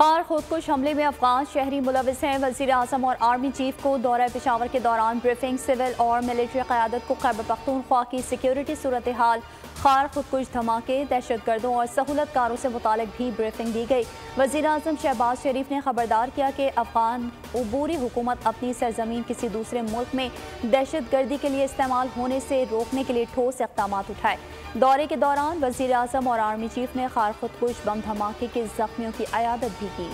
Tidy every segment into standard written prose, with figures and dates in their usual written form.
खार खुदकुश हमले में अफगान शहरी मुलविस हैं। वज़ीर आज़म और आर्मी चीफ को दौरा पेशावर के दौरान ब्रीफिंग, सिविल और मिलिट्री क़यादत को खैबर पख्तूनख्वा की सिक्योरिटी सूरत हाल, खार खुदकुश धमाके, दहशतगर्दों और सहूलतकारों से मुतालिक भी ब्रीफिंग दी गई। वज़ीर आज़म शहबाज शरीफ ने खबरदार किया कि अफगान अबूरी हुकूमत अपनी सरजमीन किसी दूसरे मुल्क में दहशतगर्दी के लिए इस्तेमाल होने से रोकने के लिए ठोस इक़दाम उठाए। दौरे के दौरान वज़ीर आज़म और आर्मी चीफ ने खार खुदकुश बम धमाके के जख्मियों की अयादत भी की।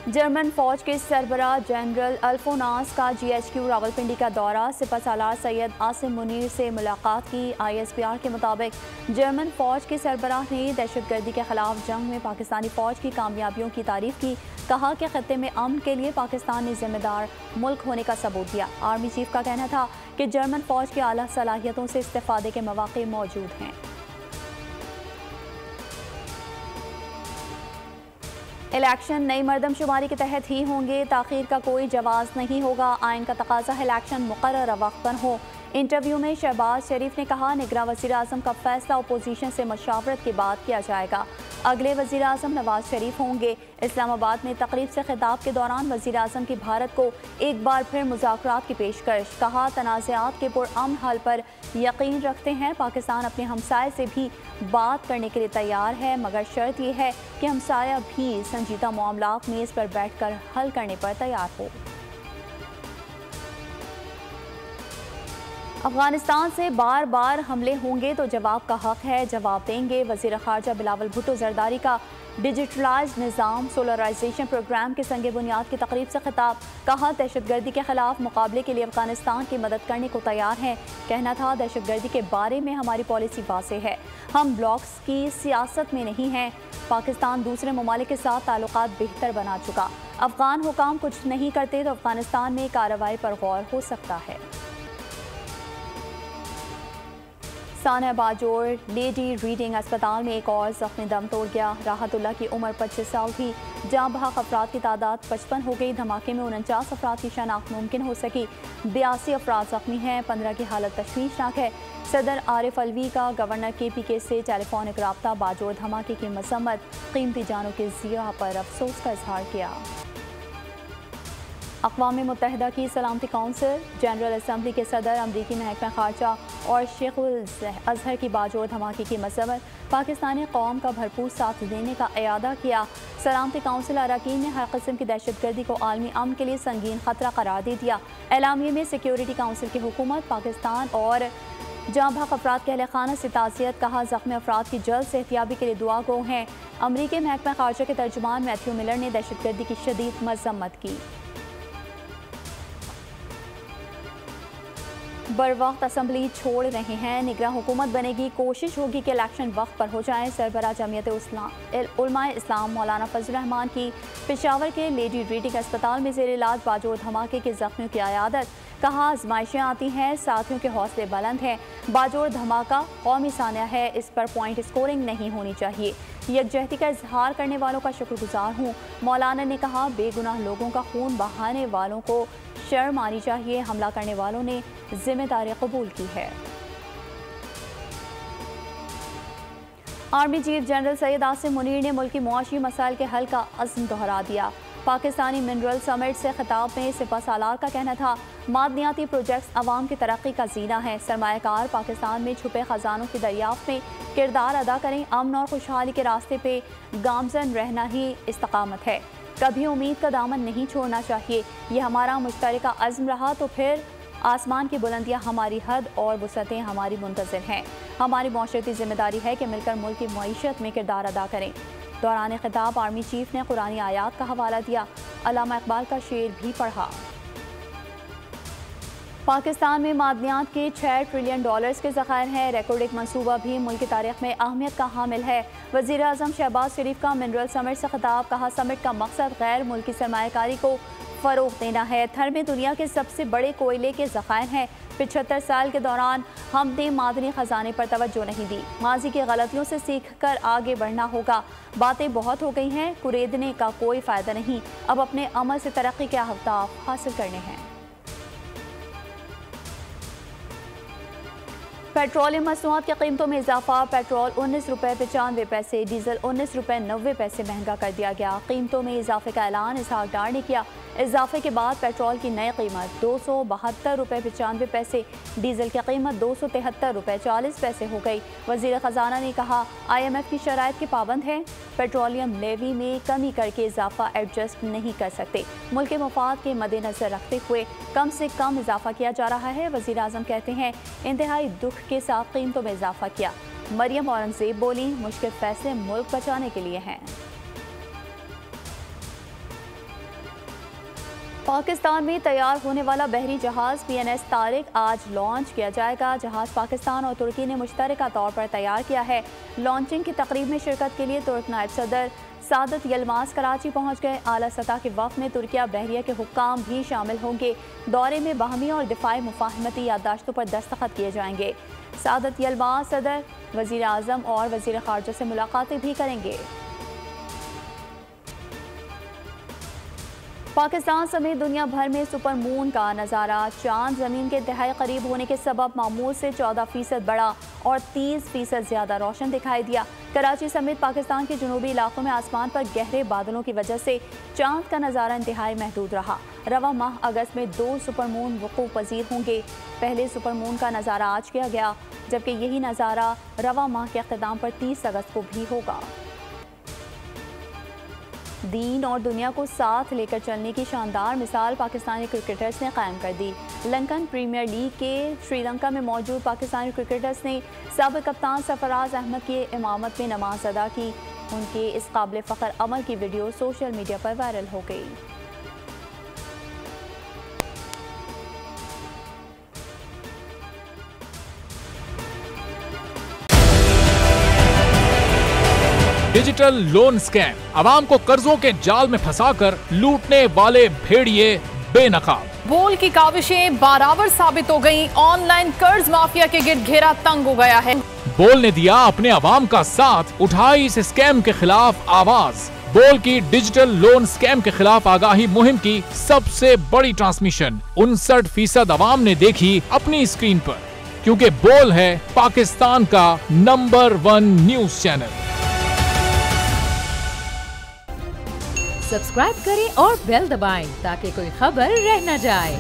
जर्मन फौज के सरबराह जनरल अल्फोनास का GHQ रावलपिंडी का दौरा, सिपहसालार सैयद आसिम मुनीर से मुलाकात की। ISPR के मुताबिक जर्मन फौज के सरबराह ने दहशतगर्दी के खिलाफ जंग में पाकिस्तानी फौज की कामयाबियों की तारीफ की। कहा कि खत्ते में अमन के लिए पाकिस्तान ने जिम्मेदार मुल्क होने का सबूत दिया। आर्मी चीफ का कहना था कि जर्मन फौज की आला सलाहियतों से इस्तेफादे के मौके मौजूद हैं। इलेक्शन नई मरदमशुमारी के तहत ही होंगे, ताखीर का कोई जवाज़ नहीं होगा। आइन का तकाजा है इलेक्शन मुकर्रर वक्त पर हो। इंटरव्यू में शहबाज शरीफ ने कहा, निगरां वज़ीर आज़म का फैसला अपोजिशन से मशावरत के बाद किया जाएगा। अगले वज़ीर आज़म नवाज शरीफ होंगे। इस्लामाबाद में तकरीब से खिताब के दौरान वज़ीर आज़म की भारत को एक बार फिर मुज़ाकरात की पेशकश। कहा, तनाज़ात के पुरअमन हल पर यकीन रखते हैं। पाकिस्तान अपने हमसाये से भी बात करने के लिए तैयार है, मगर शर्त यह है कि हमसाया भी संजीदा मामलात मेज़ पर बैठ कर हल करने पर तैयार हो। अफगानिस्तान से बार बार हमले होंगे तो जवाब का हक है, जवाब देंगे। वज़ीर ख़ारजा बिलावल भुट्टो जरदारी का डिजिटलाइज निज़ाम सोलराइजेशन प्रोग्राम के संगे बुनियाद की तकरीब से खिताब। कहा, दहशतगर्दी के खिलाफ मुकाबले के लिए अफगानिस्तान की मदद करने को तैयार हैं। कहना था, दहशतगर्दी के बारे में हमारी पॉलिसी वाज़ेह है, हम ब्लॉक्स की सियासत में नहीं हैं। पाकिस्तान दूसरे ममालिक के साथ ताल्लुकात बेहतर बना चुका। अफगान हुकाम कुछ नहीं करते तो अफगानिस्तान में कार्रवाई पर गौर हो सकता है। सानिया बाजोर लेडी रीडिंग अस्पताल में एक और जख्मी दम तोड़ गया। राहतुल्लाह की उम्र 25 साल थी। जाँ बहक अफराद की तादाद 55 हो गई। धमाके में 49 अफराद की शनाख्त मुमकिन हो सकी। 82 अफराद जख्मी हैं। 15 की हालत तशवीशनाक है। सदर आरिफ अलवी का गवर्नर KPK से टेलीफोनिक राब्ता। बाजोर धमाके की मसम्मत, कीमती जानों के ज़िया पर अफसोस का इजहार किया। अक़वाम मुत्तहिदा की सलामती कौंसिल, जनरल असम्बली के सदर, अमरीकी महकमा ख़ारजा और शेखुल अज़हर की बाजोर धमाके की मसम्मत, पाकिस्तानी कौम का भरपूर साथ देने का इयादा किया। सलामती कौंसिल अरकान ने हर किस्म की दहशतगर्दी को आलमी अमन के लिए संगीन खतरा करार दे दिया। एलामिये में सिक्योरिटी काउंसिल की हुकूमत, पाकिस्तान और जाँ बहक अफराद के अहले खाना से ताज़ियत। कहा, ज़ख्मी अफराद की जल्द सेहतियाबी के लिए दुआ गो हैं। अमरीकी महकमा ख़ारजा के तर्जुमान मैथ्यू मिलर ने दहशतगर्दी की शदीद मज़म्मत की। बर वक्त असम्बली छोड़ रहे हैं, निगरां हुकूमत बनेगी, कोशिश होगी कि इलेक्शन वक्त पर हो जाए। सरबराह जमीयत उलमाए इस्लाम मौलाना फजल रहमान की पेशावर के लेडी रीडिंग अस्पताल में ज़ेर इलाज बाजोर धमाके के जख्मियों की अयादत। कहा, आजमाइशें आती हैं, साथियों के हौसले बुलंद हैं। बाजोर धमाका कौमी सानिया है, इस पर पॉइंट स्कोरिंग नहीं होनी चाहिए। यकजहती का इजहार करने वालों का शुक्रगुजार हूँ। मौलाना ने कहा, बेगुनाह लोगों का खून बहाने वालों को शर्म आनी चाहिए। हमला करने वालों ने जिम्मेदारी कबूल की है। Army chief general Syed Asim Munir ने मुल्की मुआशी मसाइल के हल का अज़्म दोहरा दिया। पाकिस्तानी मिनरल समिट से खिताब में सिपहसालार का कहना था, मादनियाती प्रोजेक्ट्स अवाम की तरक्की का जीना है। सरमायाकार पाकिस्तान में छुपे खजानों की दरियाफ्त में किरदार अदा करें। अमन और खुशहाली के रास्ते पे गामजन रहना ही इस्तकामत है। कभी उम्मीद का दामन नहीं छोड़ना चाहिए। ये हमारा मुश्तरका अज़्म रहा तो फिर आसमान की बुलंदियाँ हमारी हद और वुसअतें हमारी मुंतज़िर हैं। हमारी मौशरती जिम्मेदारी है कि मिलकर मुल्क की मईशत में किरदार अदा करें। दौरान खिताब आर्मी चीफ ने कुरानी आयात का हवाला दिया। अल्लामा इकबाल का शेर भी पढ़ा। पाकिस्तान में मादनियात के 6 ट्रिलियन डॉलर्स के ज़खायर हैं। रिकॉर्ड एक मनसूबा भी मुल्क की तारीख में अहमियत का हामिल है। वज़ीर आज़म शहबाज शरीफ का मिनरल समिट से खिताब। कहा, समिट का मकसद गैर मुल्की सरमायाकारी को फ़रोग़ देना है। थर में दुनिया के सबसे बड़े कोयले के ज़खायर हैं। 75 साल के दौरान हमने मादनी ख़जाने पर तवज्जो नहीं दी। माजी की गलतियों से सीख कर आगे बढ़ना होगा। बातें बहुत हो गई हैं, कुरेदने का कोई फ़ायदा नहीं। अब अपने अमल से तरक्की के अहदाफ हासिल करने हैं। पेट्रोलियम मसनूआत की कीमतों में इजाफा। पेट्रोल 19 रुपये 95 पैसे, डीजल 19 रुपये 90 पैसे महंगा कर दिया गया। कीमतों में इजाफे का ऐलान इसहाक डार ने किया। इजाफे के बाद पेट्रोल की नई कीमत 272 रुपये 95 पैसे, डीजल की कीमत 273 रुपये 40 पैसे हो गई। वजीर खजाना ने कहा IMF की शराइत के पाबंद हैं, पेट्रोलियम लेवी में कमी करके इजाफा एडजस्ट नहीं कर सकते। मुल्क के मफाद के मद्देनजर रखते हुए कम से कम इजाफा किया जा रहा है। वजीर आजम कहते हैं इंतहाई दुख के साथ कीमतों में इजाफा किया। मरियम औरंगजेब बोली मुश्किल फैसले मुल्क बचाने के लिए हैं। पाकिस्तान में तैयार होने वाला बहरी जहाज PNS तारिक आज लॉन्च किया जाएगा। जहाज पाकिस्तान और तुर्की ने मुश्तरका तौर पर तैयार किया है। लॉन्चिंग की तकरीब में शिरकत के लिए तुर्क नायब सदर सादत यलमास कराची पहुंच गए। आला सतह के वफ़द में तुर्किया बहरिया के हुक्काम भी शामिल होंगे। दौरे में बाहमी और दिफाई मुफाहमती याददाश्तों पर दस्तखत किए जाएंगे। सादत यलमास सदर, वज़ीर आज़म और वज़ीर ख़ारजा से मुलाकातें भी करेंगे। पाकिस्तान समेत दुनिया भर में सुपर मून का नज़ारा। चांद ज़मीन के इंतहाई करीब होने के सबब मामूल से 14% बड़ा और 30% ज़्यादा रोशन दिखाई दिया। कराची समेत पाकिस्तान के जनूबी इलाकों में आसमान पर गहरे बादलों की वजह से चांद का नज़ारा इंतहाई महदूद रहा। रवा माह अगस्त में 2 सुपर मून वक़ूफ़ पज़ीर होंगे। पहले सुपर मून का नज़ारा आज किया गया, जबकि यही नज़ारा रवा माह के अख्ताम पर 30 अगस्त को भी होगा। दीन और दुनिया को साथ लेकर चलने की शानदार मिसाल पाकिस्तानी क्रिकेटर्स ने कायम कर दी। लंकन प्रीमियर लीग के श्रीलंका में मौजूद पाकिस्तानी क्रिकेटर्स ने साबिक़ कप्तान सरफराज अहमद की इमामत में नमाज अदा की। उनके इस काबिल फ़ख्र अमल की वीडियो सोशल मीडिया पर वायरल हो गई। डिजिटल लोन स्कैम, आवाम को कर्जों के जाल में फंसाकर लूटने वाले भेड़िए बेनकाब। बोल की काविशें बाराबर साबित हो गई। ऑनलाइन कर्ज माफिया के गिर्द घेरा तंग हो गया है। बोल ने दिया अपने आवाम का साथ, उठाई इस स्कैम के खिलाफ आवाज। बोल की डिजिटल लोन स्कैम के खिलाफ आगाही मुहिम की सबसे बड़ी ट्रांसमिशन 59% आवाम ने देखी अपनी स्क्रीन पर, क्योंकि बोल है पाकिस्तान का नंबर 1 न्यूज चैनल। सब्सक्राइब करें और बेल दबाएं ताकि कोई खबर रह न जाए।